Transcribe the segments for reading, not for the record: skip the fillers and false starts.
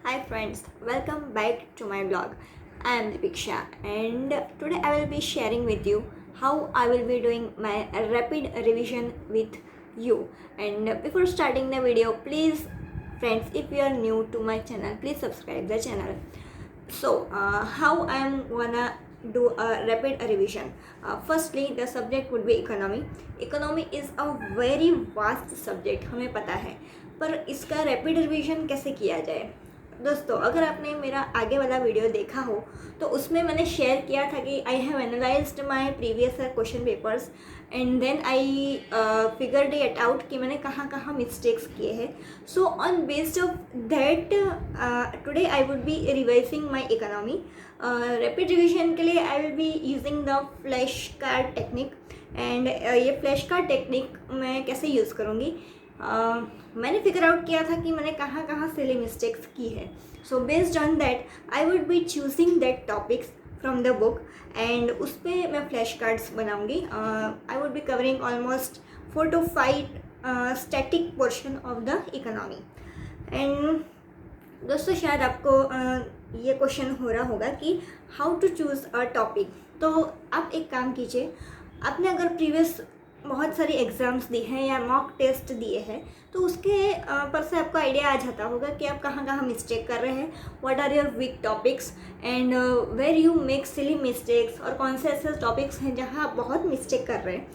Hi friends, welcome back to my blog. I am Dipiksha and today I will be sharing with you how I will be doing my rapid revision with you. And before starting the video, please friends, if you are new to my channel, please subscribe the channel. So, how I am gonna do a rapid revision? Firstly, the subject would be economy. Economy is a very vast subject, हमें पता है, पर इसका rapid revision कैसे किया जाए? दोस्तों, अगर आपने मेरा आगे वाला वीडियो देखा हो तो उसमें मैंने शेयर किया था कि I have analysed my previous question papers and then I figured it out कि मैंने कहाँ कहाँ मिस्टेक्स किए हैं. So on based of that today I would be revising my economy. Rapid revision के लिए I will be using the flash card technique. And ये flash card technique मैं कैसे यूज़ करूँगी, मैंने फिगर आउट किया था कि मैंने कहाँ कहाँ सिली मिस्टेक्स की है. So based on that I would be choosing that topics from the book and उस पर मैं फ्लैश कार्ड्स बनाऊँगी. I would be covering almost 4 to 5 static portion of the economy. And दोस्तों, शायद आपको ये क्वेश्चन हो रहा होगा कि how to choose a topic. तो आप एक काम कीजिए, आपने अगर प्रीवियस बहुत सारी एग्ज़ाम्स दी हैं या मॉक टेस्ट दिए हैं तो उसके पर से आपको आइडिया आ जाता होगा कि आप कहाँ कहाँ मिस्टेक कर रहे हैं, what are your weak topics and where you make silly mistakes, और कौन से ऐसे टॉपिक्स हैं जहाँ आप बहुत मिस्टेक कर रहे हैं.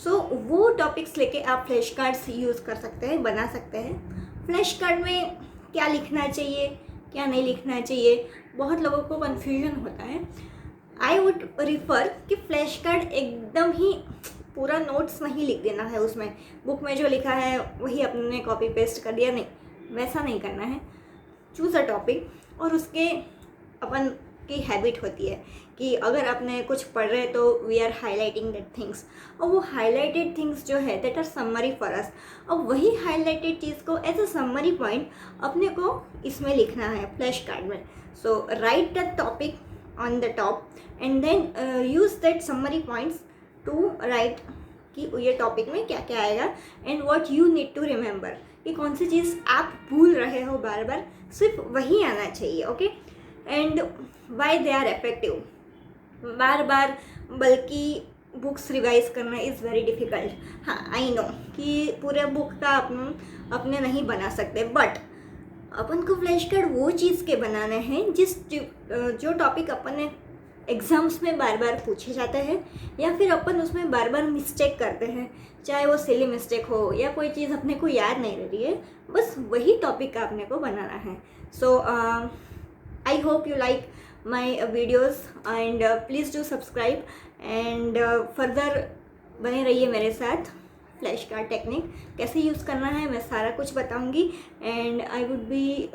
सो वो टॉपिक्स लेके आप फ्लैश कार्ड्स यूज़ कर सकते हैं, बना सकते हैं. फ्लैश कार्ड में क्या लिखना चाहिए, क्या नहीं लिखना चाहिए, बहुत लोगों को कन्फ्यूजन होता है. आई वुड रिफ़र कि फ्लैश कार्ड एकदम ही पूरा नोट्स नहीं लिख देना है, उसमें बुक में जो लिखा है वही अपने कॉपी पेस्ट कर दिया, नहीं, वैसा नहीं करना है. चूज़ अ टॉपिक और उसके अपन की हैबिट होती है कि अगर आपने कुछ पढ़ रहे तो we are highlighting that things, और वो हाईलाइटेड थिंग्स जो है that are summary for us. और वही हाईलाइटेड चीज़ को एज अ समरी पॉइंट अपने को इसमें लिखना है फ्लैश कार्ड में. So write the topic on the top and then use that summary points to write कि ये टॉपिक में क्या क्या आएगा and what you need to remember, कि कौन सी चीज़ आप भूल रहे हो बार बार, सिर्फ वही आना चाहिए. Okay. And why they are effective. बार बार बल्कि बुक्स रिवाइज करना इज़ वेरी डिफ़िकल्ट. हाँ, आई नो कि पूरे बुक का अपने नहीं बना सकते, बट अपन को फ्लैश कार्ड वो चीज़ के बनाने हैं जो टॉपिक अपन ने एग्ज़ाम्स में बार बार पूछे जाते हैं या फिर अपन उसमें बार बार मिस्टेक करते हैं, चाहे वो सिली मिस्टेक हो या कोई चीज़ अपने को याद नहीं रह रही है, बस वही टॉपिक का अपने को बनाना है. So I hope you like my videos and please do subscribe and further बने रहिए मेरे साथ. फ्लैश कार्ड टेक्निक कैसे यूज़ करना है मैं सारा कुछ बताऊंगी and I would be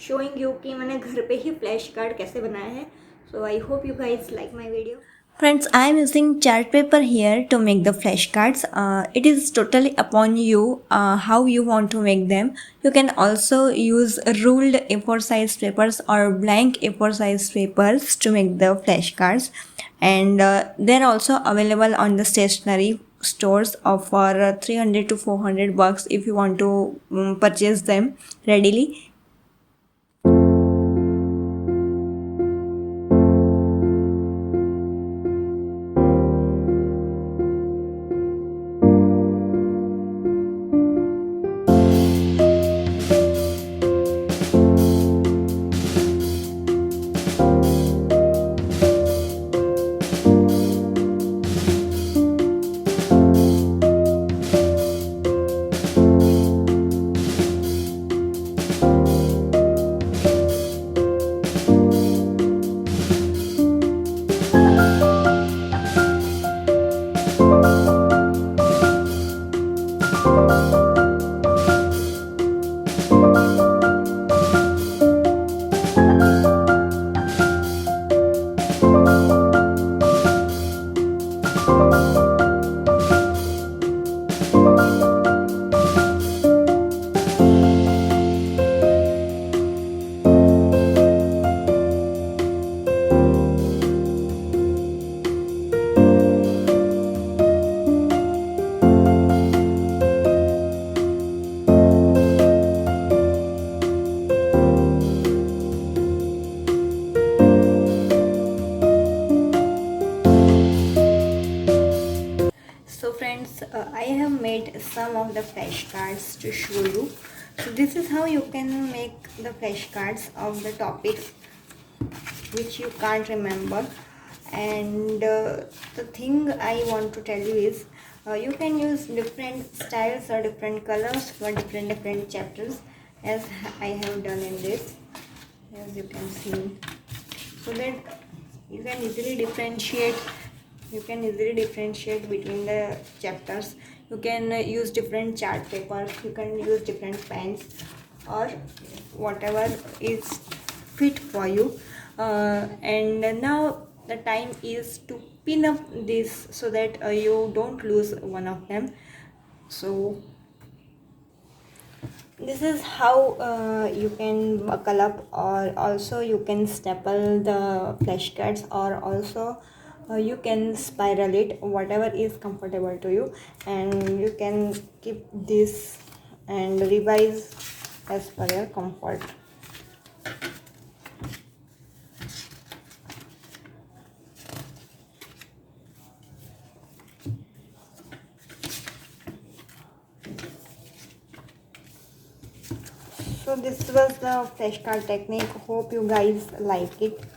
showing you कि मैंने घर पे ही फ्लैश कार्ड कैसे बनाया है. So I hope you guys like my video. Friends, I am using chart paper here to make the flashcards. It is totally upon you how you want to make them. You can also use ruled A4 size papers or blank A4 size papers to make the flashcards. And they're also available on the stationery stores of for 300 to 400 bucks if you want to purchase them readily. some of the flashcards to show you. So this is how you can make the flashcards of the topics which you can't remember. And the thing I want to tell you is you can use different styles or different colors for different chapters, as I have done in this, as you can see, so that you can easily differentiate between the chapters. You can use different chart papers, you can use different pens, or whatever is fit for you. And now the time is to pin up this so that you don't lose one of them. So this is how you can buckle up, or also you can staple the flashcards, or also you can spiral it, whatever is comfortable to you, and you can keep this and revise as per your comfort. So this was the flashcard technique. Hope you guys like it.